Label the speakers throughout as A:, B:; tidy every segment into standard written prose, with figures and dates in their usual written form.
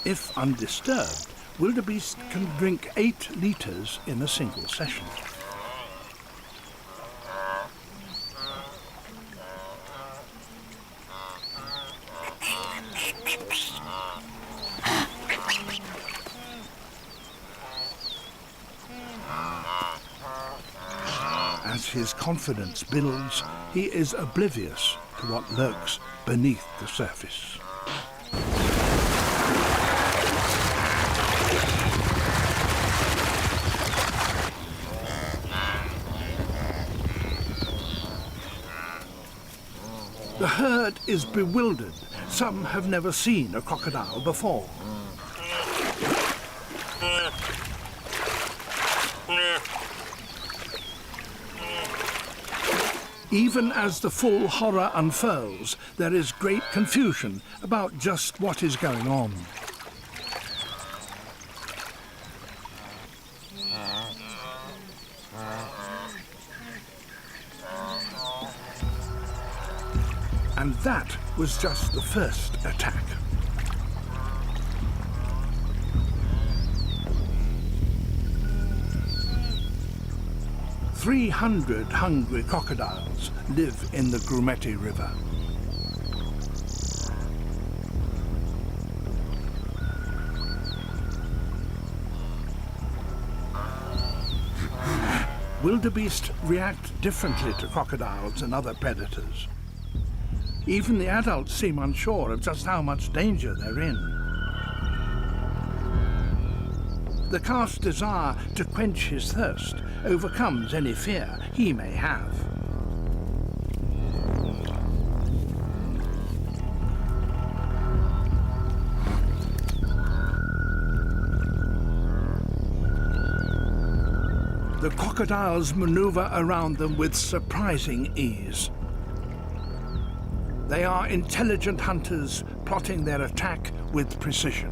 A: If undisturbed, wildebeest can drink 8 litres in a single session. As his confidence builds, he is oblivious to what lurks beneath the surface. The herd is bewildered. Some have never seen a crocodile before. Even as the full horror unfurls, there is great confusion about just what is going on. And that was just the first attack. "300 hungry crocodiles live in the Grumeti River. Wildebeest react differently to crocodiles and other predators. Even the adults seem unsure of just how much danger they're in. The calf's desire to quench his thirst overcomes any fear he may have. The crocodiles maneuver around them with surprising ease. They are intelligent hunters, plotting their attack with precision.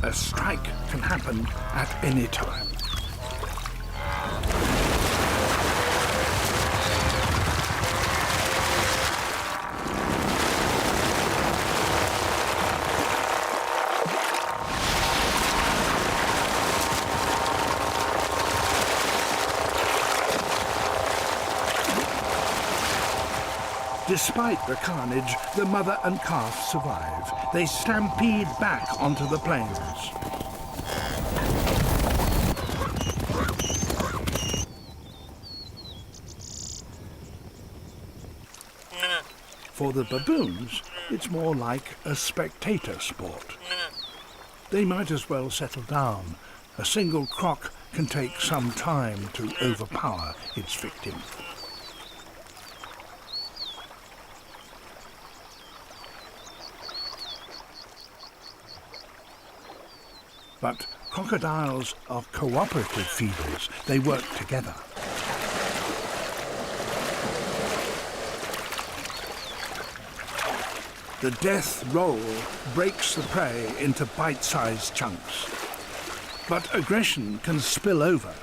A: A strike can happen at any time. Despite the carnage, the mother and calf survive. They stampede back onto the plains. For the baboons, it's more like a spectator sport. They might as well settle down. A single croc can take some time to overpower its victim. But crocodiles are cooperative feeders. They work together. The death roll breaks the prey into bite-sized chunks. But aggression can spill over.